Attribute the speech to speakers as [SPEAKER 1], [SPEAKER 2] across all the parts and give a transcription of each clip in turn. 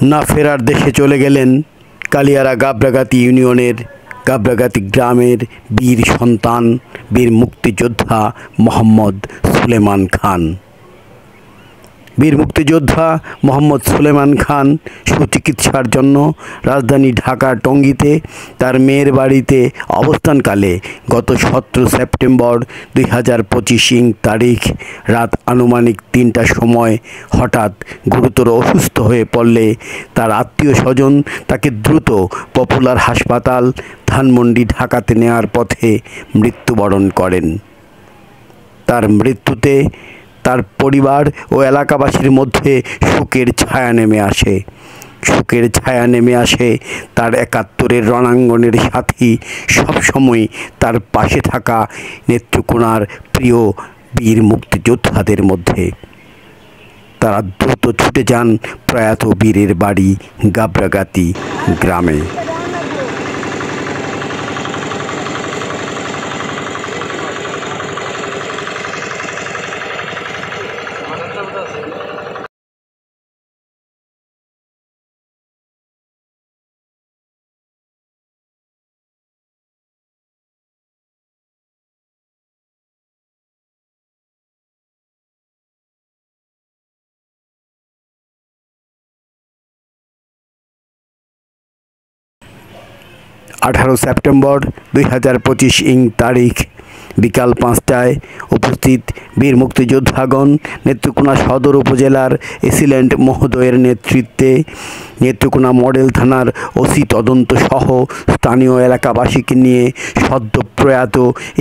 [SPEAKER 1] না ফেরার দেশে চলে গেলেন কালিয়ারা গাবরাগাতি ইউনিয়নের গাবরাগাতি গ্রামের বীর সন্তান বীর মুক্তিযোদ্ধা মোহাম্মদ সুলেমান খান। বীর মুক্তিযোদ্ধা মোহাম্মদ সুলেমান খান সুচিকিৎসার জন্য রাজধানী ঢাকার টঙ্গীতে তার মেয়ের বাড়িতে অবস্থানকালে গত 17 সেপ্টেম্বর 2025 তারিখ রাত আনুমানিক 3টার সময় হঠাৎ গুরুতর অসুস্থ হয়ে পড়লে তার আত্মীয় স্বজন তাকে দ্রুত পপুলার হাসপাতাল ধানমন্ডি ঢাকাতে নেওয়ার পথে মৃত্যুবরণ করেন। তার মৃত্যুতে তার পরিবার ও এলাকাবাসীর মধ্যে শোকের ছায়া নেমে আসে তার 71-এর রণাঙ্গনের সাথী, সবসময় তার পাশে থাকা নেত্রকোনার প্রিয় বীর মুক্তিযোদ্ধাদের মধ্যে। তারা দ্রুত ছুটে যান প্রয়াত বীরের বাড়ি গাবরাগাতি গ্রামে। সেপ্টেম্বর 2025 তারিখ বিকাল 5টায় উপস্থিত বীর মুক্তিযোদ্ধাগণ নেত্রকোনা সদর উপজেলার এসিলেন্ট মহোদয়ের নেতৃত্বে নেত্রকোনা মডেল থানার ওসি তদন্ত সহ স্থানীয় এলাকাবাসীকে নিয়ে সদ্য প্রয়াত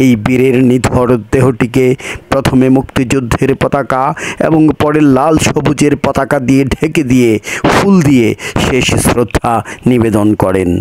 [SPEAKER 1] এই বীরের নিথর দেহটিকে প্রথমে মুক্তিযুদ্ধের পতাকা এবং পরে লাল সবুজের পতাকা দিয়ে ঢেকে দিয়ে ফুল দিয়ে শেষ শ্রদ্ধা নিবেদন করেন।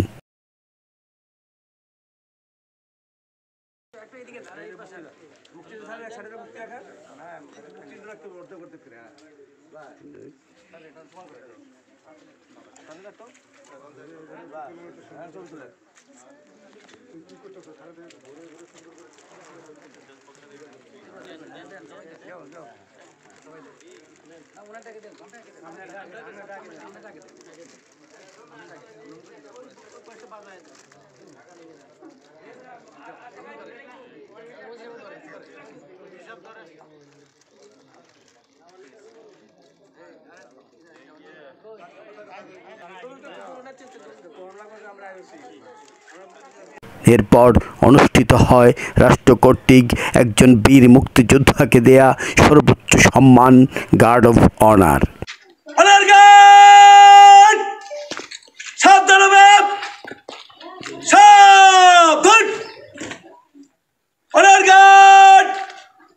[SPEAKER 1] এরপর অনুষ্ঠিত হয় রাষ্ট্র কর্তৃক একজন বীর মুক্তিযোদ্ধাকে দেয়া সর্বোচ্চ সম্মান গার্ড অফ অনার।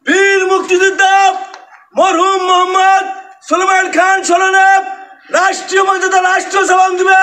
[SPEAKER 2] বীর মুক্তিযোদ্ধা মরহুম মোহাম্মদ সুলেমান খান স্মরণে রাষ্ট্রীয় মর্যাদা রাষ্ট্র সালাম দিবে।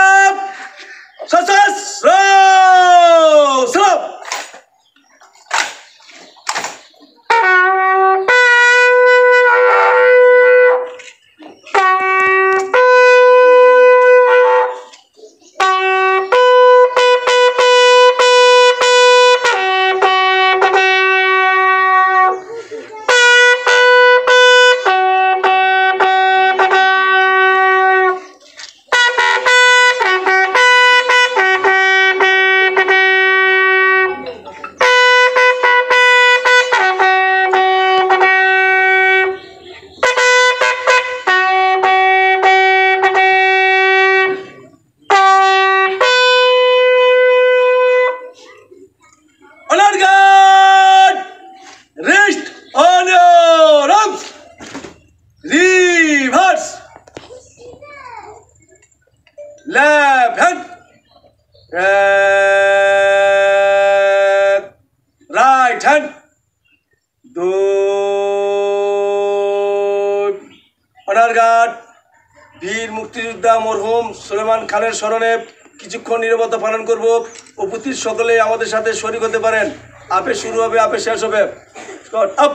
[SPEAKER 2] Left hand, right hand, honour guard বীর মুক্তিযোদ্ধা মরহুম সুলেমান খানের স্মরণে কিছুক্ষণ নীরবতা পালন করব। উপস্থিত সকলে আমাদের সাথে শরীক হতে পারেন। আপে শুরু হবে, আপে শেষ হবে। Up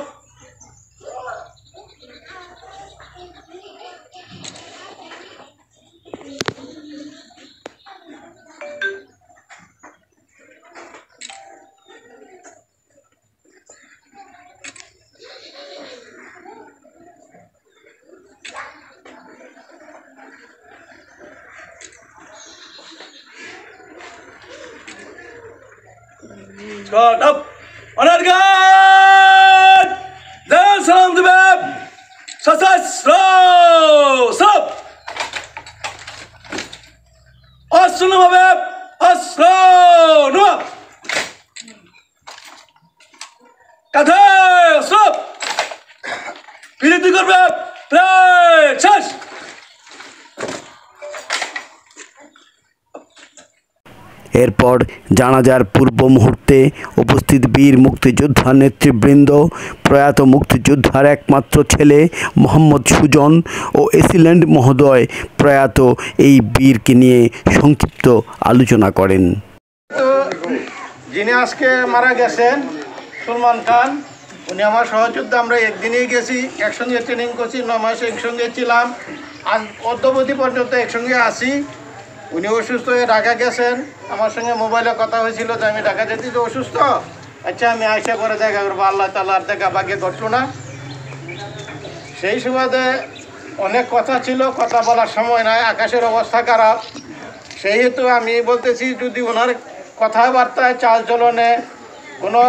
[SPEAKER 2] Shot up. Honor guard. Then salam dibe. Success. Slow. Stop. Asunu হবে. Aslo. No. কাঁধে স্টপ বিরতি করবে প্লে শেষ
[SPEAKER 1] এরপর জানাজার পূর্ব মুহূর্তে উপস্থিত বীর মুক্তিযোদ্ধা নেতৃবৃন্দ প্রয়াত মুক্তিযোদ্ধার একমাত্র ছেলে মোহাম্মদ সুজন ও এসিল্যান্ড মহোদয় প্রয়াত এই বীরকে নিয়ে সংক্ষিপ্ত আলোচনা করেন।
[SPEAKER 3] যিনি আজকে মারা গেছেন সুলমান খান, উনি আমার সহযোদ্ধা। আমরা একদিনেই গেছি, একসঙ্গে ট্রেনিং করছি, 9 মাস একসঙ্গে ছিলাম, আজ অদ্যবধি পর্যন্ত একসঙ্গে আছি। উনি অসুস্থ হয়ে ঢাকা গেছেন, আমার সঙ্গে মোবাইলে কথা হয়েছিল যে আমি ঢাকা যেতে তো অসুস্থ, আচ্ছা আমি আইসা করে দেখা করবো, আল্লাহ তাআলা আর দেখা ভাগ্যে ঘটল না। সেই সুবাদে অনেক কথা ছিল, কথা বলার সময় নাই, আকাশের অবস্থা খারাপ। সেই হেতু আমি বলতেছি যদি ওনার কথাবার্তায় চাল চলনে কোনো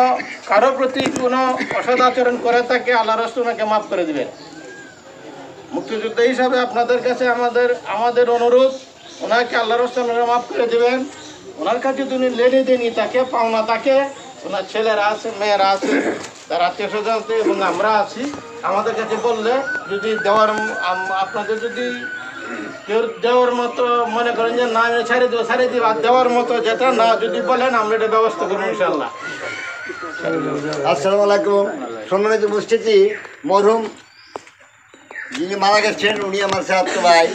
[SPEAKER 3] কারো প্রতি কোনো অসদাচরণ করে থাকে, আল্লাহ রাসূল ওনাকে মাফ করে দিবেন। মুক্তিযোদ্ধা হিসাবে আপনাদের কাছে আমাদের অনুরোধ, ওনাকে আল্লাহ রাসূল মাফ করে দিবেন। ওনার কাছে যদি লেনে দেনি তাকে পাওনা থাকে, ওনার ছেলেরা আছে, মেয়েরা আছে, তার আত্মীয় স্বজন আছে এবং আমরা আছি, আমাদের কাছে বললে যদি দেওয়ার আপনাদের যদি কেউ দেওয়ার মতো মনে করেন যে না আমি ছাড়িয়ে দিব আর দেওয়ার মতো যেটা না যদি বলেন আমরা এটা ব্যবস্থা করবো ইনশাআল্লাহ।
[SPEAKER 4] আসসালামু আলাইকুম। সম্মানিত উপস্থিতি, মরহুম যিনি মারা গেছেন উনি আমার চাচাতো ভাই।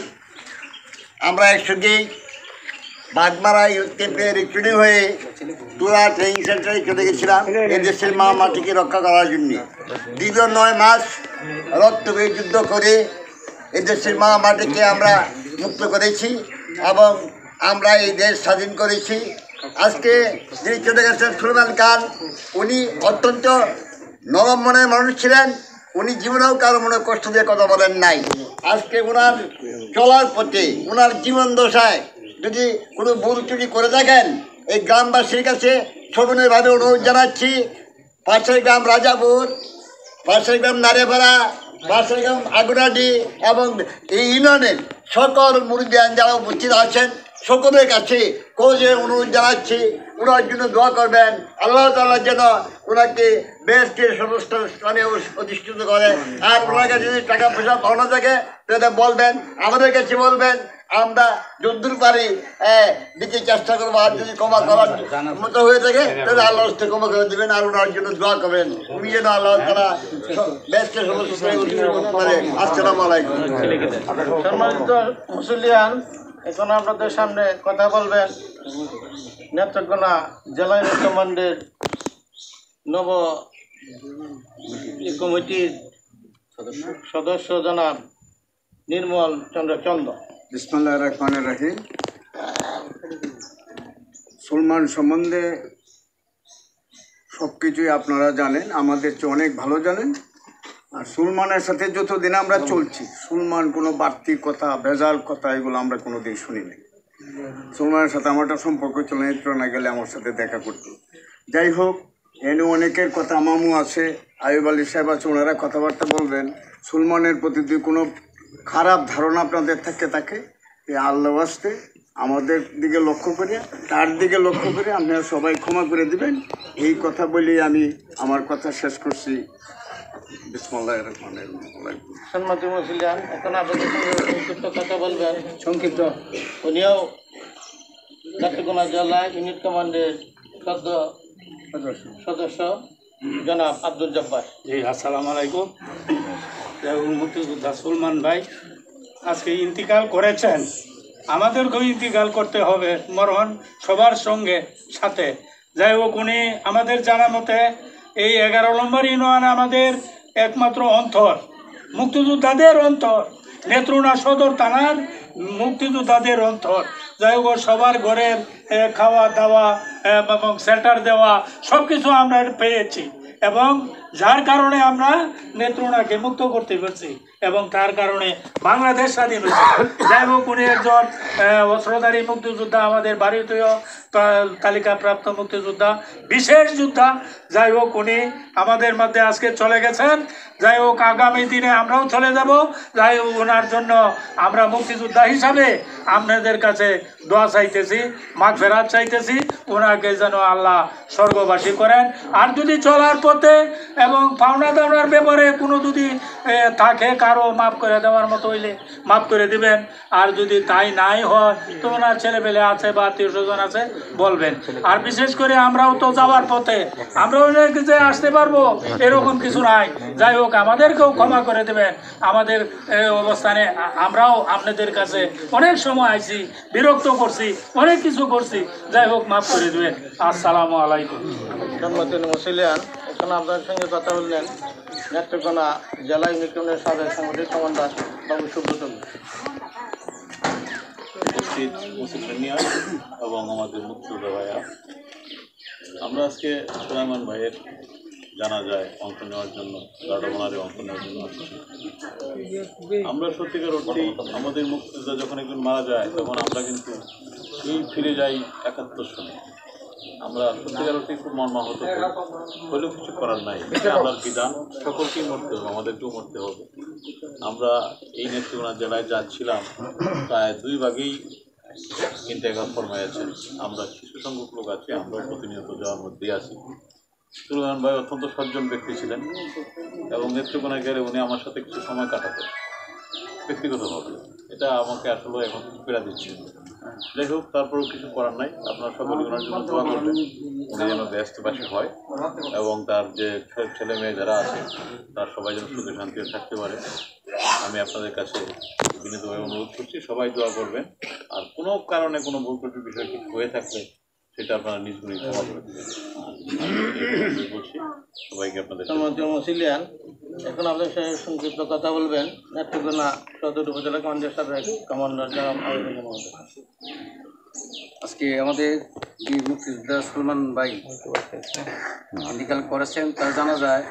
[SPEAKER 4] আমরা একসঙ্গেই বাগমারা ক্যাম্পে রিক্রুটিং হয়ে তুরা ট্রেনিং সেন্টারে চলে গেছিলাম এই দেশের মা মাটিকে রক্ষা করার জন্য। দীর্ঘ 9 মাস রক্তবীর যুদ্ধ করে এই দেশের মা মাটিকে আমরা মুক্ত করেছি এবং আমরা এই দেশ স্বাধীন করেছি। আজকে যিনি চলে গেছেন সুলমান খান, উনি অত্যন্ত নরম মনের মানুষ ছিলেন। উনি জীবনেও কারো মনে কষ্ট দিয়ে কথা বলেন নাই। আজকে ওনার চলার পথে, ওনার জীবন দশায় যদি কোনো ভুল ত্রুটি করে থাকেন, এই গ্রামবাসীর কাছে সবিনয়ভাবে অনুরোধ জানাচ্ছি, পাশের গ্রাম রাজাপুর, পাশের গ্রাম নারেপাড়া, পাশের গ্রাম আগুনাডি এবং এই ইউনিয়নের সকল মুরব্বিয়ান যারা উপস্থিত আছেন সকলের কাছে কোজে অনুরোধ জানাচ্ছি, ওনার জন্য দোয়া করবেন। আল্লাহ তাআলা যেন ওনাকে বেহেশতের সমস্ত স্থানে অধিষ্ঠিত করে। আর ওনার কাছে যদি টাকা পয়সা পাওনা থাকে তাহলে বলবেন, আমাদের কাছে বলবেন, আমরা যদ্দূর পারি দিতে চেষ্টা করবো। আর যদি ক্ষমা করার মতো হয়ে থাকে তাহলে আল্লাহ ক্ষমা করে দেবেন আর ওনার জন্য দোয়া করবেন। উনি যেন আল্লাহ তাআলা বেহেশতের সমস্ত স্থানে অধিষ্ঠিত করতে পারে। আসসালামু আলাইকুম।
[SPEAKER 3] সম্মানিত মুসলিয়ান, এখন আপনাদের সামনে কথা বলবেন নেত্রকোনা জেলা কমান্ডের নব কমিটির সদস্য জনাব নির্মল চন্দ্র চন্দ।
[SPEAKER 5] বিসমিল্লাহির রহমানির রহিম। সুলমান সম্বন্ধে সব কিছুই আপনারা জানেন, আমাদের চেয়ে অনেক ভালো জানেন। আর সুলমানের সাথে যতদিন আমরা চলছি, সুলমান কোনো বাড়তি কথা, ভেজাল কথা এগুলো আমরা কোনো দিন শুনিনি। সুলমানের সাথে আমার একটা সম্পর্ক চলে, না গেলে আমার সাথে দেখা করতো। যাই হোক, এনে অনেকের কথা, মামু আছে, আইয়ুব আলী সাহেব আছে, ওনারা কথাবার্তা বলবেন। সুলমানের প্রতি যদি কোনো খারাপ ধারণা আপনাদের থাকে এই আল্লাহ ওয়াস্তে আমাদের দিকে লক্ষ্য করে, তার দিকে লক্ষ্য করে আপনারা সবাই ক্ষমা করে দিবেন। এই কথা বলেই আমি আমার কথা শেষ করছি। বিসমিল্লাহির রহমানির রহিম।
[SPEAKER 3] সম্মানিত মুসলিয়ান, এখন আপনাদের সঙ্গে সংক্ষিপ্ত কথা বলবেন।
[SPEAKER 5] সংক্ষিপ্ত
[SPEAKER 3] উনিও নেত্রকোনা জেলা ইউনিট কমান্ডের সদস্য জনাব আব্দুল জব্বার।
[SPEAKER 6] জি, আসসালামু আলাইকুম। মুক্তিযোদ্ধা সুলমান ভাই আজকে ইন্তিকাল করেছেন, আমাদেরকেও ইন্তিকাল করতে হবে মরণ সবার সঙ্গে সাথে। যাই হোক, উনি আমাদের জানা মতে এই 11 নম্বর ইউনিয়ন আমাদের একমাত্র অন্তর, মুক্তিযোদ্ধাদের অন্তর, নেত্রকোনা সদর থানার মুক্তিযোদ্ধাদের অন্তর। যাই হোক, সবার ঘরের খাওয়া দাওয়া এবং শেল্টার দেওয়া সব কিছু আমরা পেয়েছি। এবং যার কারণে আমরা নেত্রকোনাকে মুক্ত করতে পারছি এবং তার কারণে বাংলাদেশ স্বাধীন হয়েছে। যাই হোক, উনি একজন অস্ত্রধারী মুক্তিযোদ্ধা, আমাদের ভারতীয় তালিকাপ্রাপ্ত মুক্তিযোদ্ধা, বিশেষ যোদ্ধা। যাই হোক, উনি আমাদের মধ্যে আজকে চলে গেছেন। যাই হোক, আগামী দিনে আমরাও চলে যাব। যাই হোক, ওনার জন্য আমরা মুক্তিযোদ্ধা হিসাবে আপনাদের কাছে দোয়া চাইতেছি, মাগফিরাত চাইতেছি, ওনাকে যেন আল্লাহ স্বর্গবাসী করেন। আর যদি চলার পথে এবং পাওনা দাওনার ব্যাপারে কোনো যদি থাকে কারো মাফ করে দেওয়ার মতো হইলে মাফ করে দিবেন। আর যদি তাই নাই হয় তো ওনার ছেলেপেলে আছে বা আত্মীয় স্বজন আছে বলবেন। আর বিশেষ করে আমরাও তো যাওয়ার পথে আমরাও যে আসতে পারবো এরকম কিছু নাই। যাই হোক, আমাদেরকেও ক্ষমা করে দেবেন। আমাদের অবস্থানে আমরাও আপনাদের কাছে অনেক সময় আইছি, বিরক্ত করছি, অনেক কিছু করছি। যাই হোক, মাফ করে দেবেন। আসসালামু আলাইকুম।
[SPEAKER 3] সম্মানিত মুসলিয়ান, এখন আপনার সঙ্গে কথা বললেন নেত্রকোনা জেলা ইউনিয়নের সাবেক সাংগঠনিক কমান্ডার বাবু সুব্রত
[SPEAKER 7] উপস্থিত মুসলিমিয়া এবং আমাদের মুক্তিযোদ্ধা ভাইয়া, আমরা আজকে সুলাইমান ভাইয়ের জানাজায় অংশ নেওয়ার জন্য, গার্ডাবনারে অংশ নেওয়ার জন্য আসছি। আমরা সত্যিকার অর্থেই আমাদের মুক্তিযোদ্ধা যখন একজন মারা যায় তখন আমরা কিন্তু ফিরে যাই 71 সনে। আমরা সত্যিকার অর্থে খুব মর্মাহত হলেও কিছু করার নাই, এটা আমার বিধান। সকলকেই মরতে হবে, আমাদেরকেও মরতে হবে। আমরা এই নেত্রকোনা জেলায় যাচ্ছিলাম, প্রায় 2 ভাগেই ইন্তেকাল ফরমাইয়াছেন। আমরা কিছু সংখ্যক লোক আছি, আমরাও প্রতিনিয়ত যাওয়ার মধ্যে আছি। সুলাইমান ভাই অত্যন্ত সজ্জন ব্যক্তি ছিলেন এবং নেত্রকোনায় গেলে উনি আমার সাথে কিছু সময় কাটাতেন ব্যক্তিগতভাবে। এটা আমাকে আসলে এখন পীড়া দিচ্ছে। যাই হোক, তারপরেও কিছু করার নাই। আপনারা সকলে ওনার জন্য দোয়া করবেন, উনি যেন ব্যস্তবাসী হয় এবং তার যে ছেলে মেয়ে যারা আছে তার সবাই যেন সুখে শান্তিতে থাকতে পারে। আমি আপনাদের কাছে বিনীতভাবে অনুরোধ করছি, সবাই দোয়া করবেন। আর কোনো কারণে কোনো ভুল ত্রুটির বিষয় কিছু হয়ে থাকলে সেটা আপনারা নিজ গুণে ক্ষমা করে দেবেন। বলছি সবাইকে আপনাদের
[SPEAKER 3] মুসলিয়ান, এখন আপনাদের সঙ্গে সংক্ষিপ্ত কথা বলবেন নেত্রকোনা সদর উপজেলা কমান্ডার সাবেক কমান্ডার জনাব আবেদন মহোদয়।
[SPEAKER 8] আজকে আমাদের বীর মুক্তিযোদ্ধা সুলমান ভাই ইন্তিকাল করেছেন, তার জানা যায়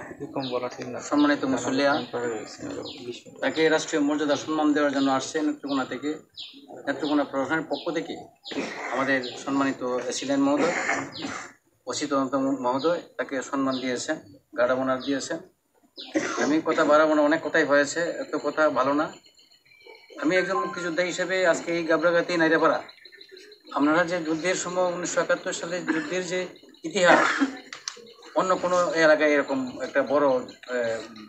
[SPEAKER 8] সম্মানিত মুসল্লিয়া তাকে রাষ্ট্রীয় মর্যাদা সম্মান দেওয়ার জন্য আসছে নেত্রকোনা থেকে। নেত্রকোনা প্রশাসনের পক্ষ থেকে আমাদের সম্মানিত এসিলেন মহোদয়, ওসি তদন্ত মহোদয় তাকে সম্মান দিয়েছেন, গার্ডাবনার দিয়েছেন। আমি কথা বাড়াবো না, অনেক কথাই হয়েছে, এত কথা ভালো না। আমি একজন মুক্তিযোদ্ধা হিসেবে আজকে এই গাবরাগাতি নাইরাপাড়া, আপনারা যে যুদ্ধের সময় 1971 সালে যুদ্ধের যে ইতিহাস, অন্য কোনো এলাকায় এরকম একটা বড়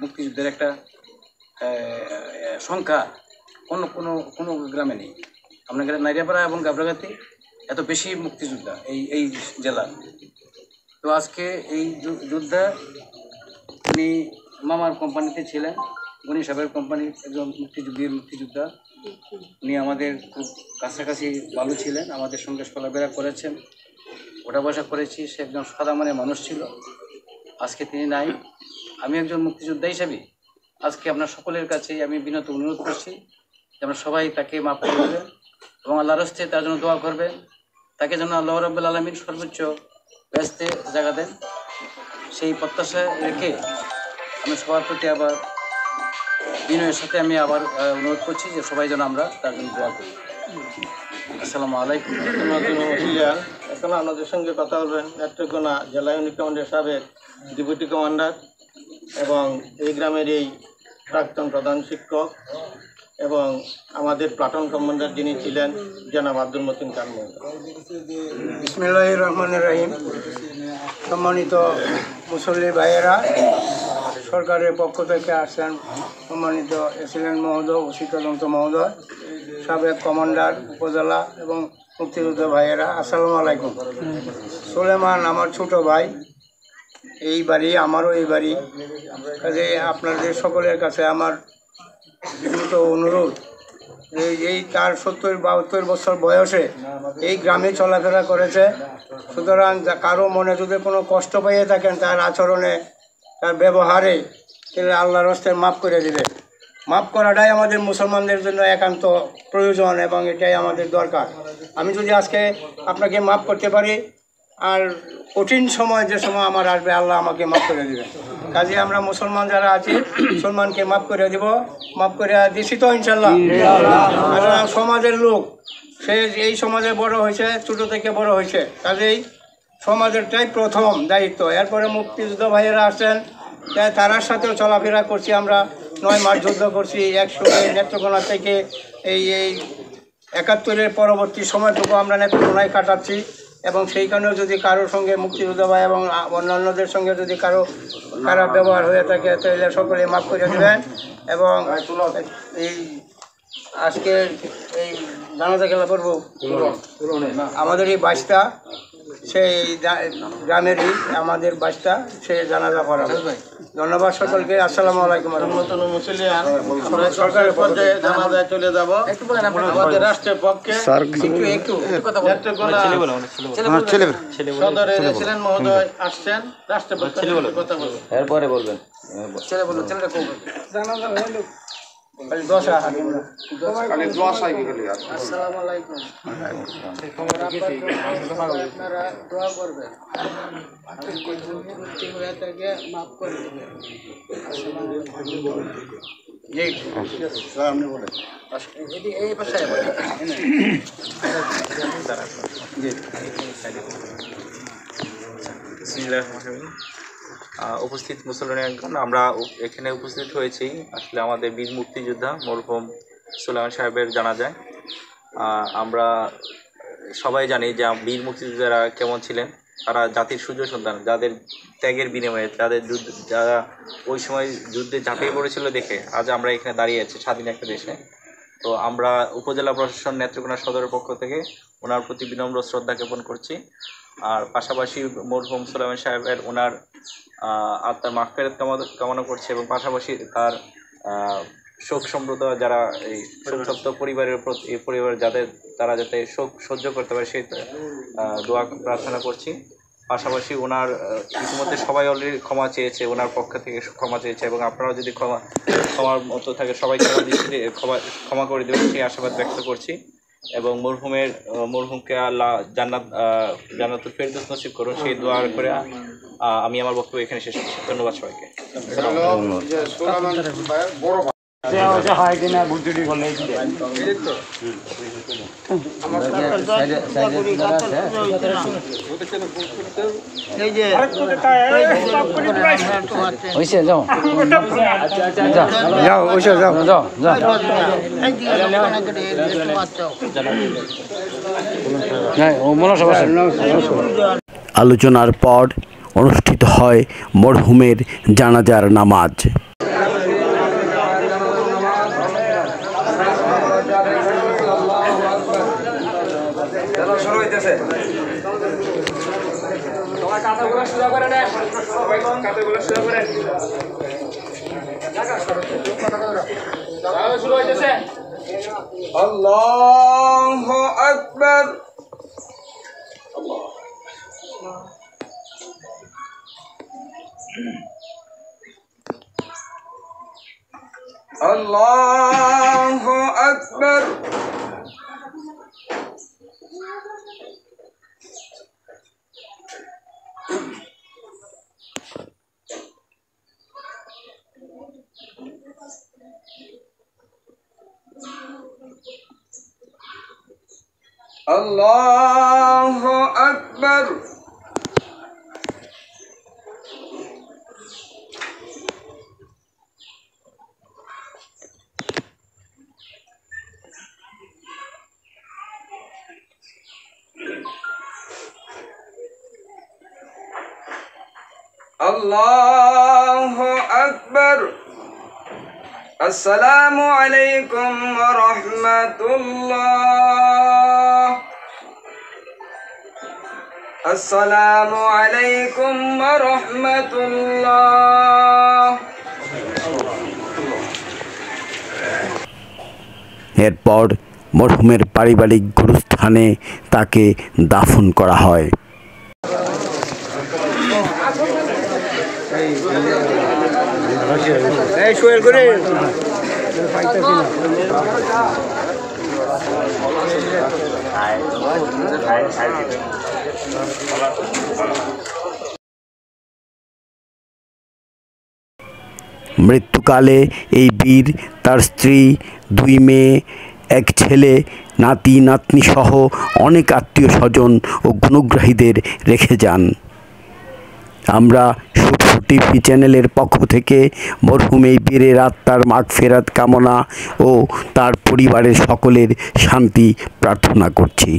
[SPEAKER 8] মুক্তিযুদ্ধের একটা সংখ্যা অন্য কোনো গ্রামে নেই। আপনাদের নাইরাপাড়া এবং গাবরাগাতি এত বেশি মুক্তিযোদ্ধা এই জেলার। তো আজকে এই যোদ্ধা উনি মামার কোম্পানিতে ছিলেন, উনি সাহেবের কোম্পানির একজন মুক্তিযোদ্ধা। উনি আমাদের খুব কাছাকাছি ভালো ছিলেন, আমাদের সঙ্গে চলাফেরা করেছেন, ওঠা বসা করেছি। সে একজন সাদা মনের মানুষ ছিল, আজকে তিনি নাই। আমি একজন মুক্তিযোদ্ধা হিসাবে আজকে আপনার সকলের কাছে আমি বিনত অনুরোধ করছি যে আমরা সবাই তাকে মাফ করে দেবেন এবং আল্লাহর হস্তে তার জন্য দোয়া করবেন। তাকে যেন আল্লাহ রাব্বুল আলামিন সর্বোচ্চ ব্যস্তে জায়গা দেন, সেই প্রত্যাশা রেখে আমি সবার প্রতি আবার বিনয়ের সাথে আমি আবার অনুরোধ করছি যে সবাই যেন আমরা তার জন্য দোয়া করি। আসসালামু আলাইকুম।
[SPEAKER 3] এখন আপনাদের সঙ্গে কথা বলবেন নেত্রকোনা জেলা ইউনিট কমান্ডার সাবেক ডেপুটি কমান্ডার এবং এই গ্রামের এই প্রাক্তন প্রধান শিক্ষক এবং আমাদের প্লাটুন কমান্ডার যিনি ছিলেন জনাব আব্দুল মতিন খান মহোদয়।
[SPEAKER 9] বিসমিল্লাহির রহমানির রহিম। সম্মানিত মুসল্লি ভাইয়েরা, সরকারের পক্ষ থেকে আসছেন সম্মানিত এসিলেন মহোদয়, ওসি তদন্ত মহোদয়, সাবেক কমান্ডার উপজেলা এবং মুক্তিযোদ্ধা ভাইয়েরা, আসসালামু আলাইকুম। সুলেমান আমার ছোট ভাই, এই বাড়ি আমারও এই বাড়ি। কাজে আপনাদের সকলের কাছে আমার বিনীত অনুরোধ যে এই তার 70-72 বছর বয়সে এই গ্রামে চলাফেরা করেছে। সুতরাং কারো মনে যদি কোনো কষ্ট পেয়ে থাকেন তার আচরণে, তার ব্যবহারে, তাহলে আল্লাহর হস্তে মাফ করে দিবে। মাফ করাটাই আমাদের মুসলমানদের জন্য একান্ত প্রয়োজন এবং এটাই আমাদের দরকার। আমি যদি আজকে আপনাকে মাফ করতে পারি, আর কঠিন সময় যে সময় আমার আসবে আল্লাহ আমাকে মাফ করে দেবে। কাজে আমরা মুসলমান যারা আছি মুসলমানকে মাফ করে দেব, মাফ করে দিছি তো ইনশাল্লাহ। সমাজের লোক, সে এই সমাজে বড় হয়েছে, ছোটো থেকে বড় হয়েছে, কাজেই সমাজেরটাই প্রথম দায়িত্ব। এরপরে মুক্তিযোদ্ধা ভাইয়েরা আসছেন, তাই তারার সাথেও চলাফেরা করছি। আমরা 9 মাস যুদ্ধ করছি একসঙ্গে নেত্রকোনা থেকে। এই 71-এর পরবর্তী সময়টুকু আমরা নেত্রকোনায় কাটাচ্ছি এবং সেইখানেও যদি কারোর সঙ্গে মুক্তিযোদ্ধা ভাই এবং অন্যান্যদের সঙ্গে যদি কারো খারাপ ব্যবহার হয়ে থাকে তাহলে সকলে মাফ করে দেবেন। এবং এই আজকে এই জানাজা খেলা করবো আমাদের এই বাসটা, সেই গ্রামেরই আমাদের বাসটা, সে জানাজা করা। ধন্যবাদ সকলকে। আসসালামু আলাইকুম। সরকারের পর্যায়ে জানাজায় চলে যাব আমাদের রাষ্ট্রের পক্ষে। সদরে ছিলেন মহোদয় আসছেন, রাষ্ট্রের পক্ষে কথা বলবেন।
[SPEAKER 8] এরপরে বলবেন, ছেলে বলুন, ছেলেটা খুব
[SPEAKER 9] জানাজা হলো আসসালামু আলাইকুম। আপনারা দোয়া করবেন, মাফ করে দেবেন। এই পাশে
[SPEAKER 10] উপস্থিত মুসলমানগণ, আমরা এখানে উপস্থিত হয়েছি আসলে আমাদের বীর মুক্তিযোদ্ধা মরহুম সুলাইমান সাহেবের জানাজায়। আমরা সবাই জানি যে বীর মুক্তিযোদ্ধারা কেমন ছিলেন। তারা জাতির সূর্য সন্তান, যাদের ত্যাগের বিনিময়ে যারা ওই সময় যুদ্ধে ঝাঁপিয়ে পড়েছিল দেখে আজ আমরা এখানে দাঁড়িয়ে আছি স্বাধীন একটা দেশে। তো আমরা উপজেলা প্রশাসন নেত্রকোনা সদরের পক্ষ থেকে ওনার প্রতি বিনম্র শ্রদ্ধা জ্ঞাপন করছি। আর পাশাপাশি মরহুম সুলাইমান সাহেবের ওনার আত্মার মাগফিরাত কামনা করছি এবং পাশাপাশি তার শোক সম্প্রত যারা এই শোকসপ্ত পরিবার যাদের তারা যাতে শোক সহ্য করতে পারে সেই দোয়া প্রার্থনা করছি। পাশাপাশি ওনার ইতিমধ্যে সবাই অলরেডি ক্ষমা চেয়েছে, ওনার পক্ষ থেকে ক্ষমা চেয়েছে এবং আপনারাও যদি ক্ষমার মতো থাকে সবাইকে ক্ষমা করে দেবেন সেই আশাবাদ ব্যক্ত করছি। এবং মরহুমকে আল্লাহ জান্নাতুল ফেরদৌস নসিব করুন সেই দোয়া করে আমি আমার বক্তব্য এখানে শেষ করছি। ধন্যবাদ সবাইকে।
[SPEAKER 1] আলোচনার পর অনুষ্ঠিত হয় মরহুমের জানাজার নামাজ।
[SPEAKER 11] আল্লাহু আকবার। আল্লাহু আকবার। আল্লাহু আকবার। আল্লাহু আকবার। আসসালামু আলাইকুম ওয়া রাহমাতুল্লাহ। আসসালামু আলাইকুম ওয়া রাহমাতুল্লাহ।
[SPEAKER 1] এরপর মরহুমের পারিবারিক গুরুস্থানে তাকে দাফন করা হয়। মৃত্যুকালে এই বীর তার স্ত্রী, 2 মেয়ে, 1 ছেলে, নাতি নাতনি সহ অনেক আত্মীয় স্বজন ও গুণগ্রাহীদের রেখে যান। আমরা শুভ টিভি চ্যানেলের পক্ষ থেকে মরহুম এই বীরের আত্মার মাগফিরাত কামনা ও তার পরিবারের সকলের শান্তি প্রার্থনা করছি।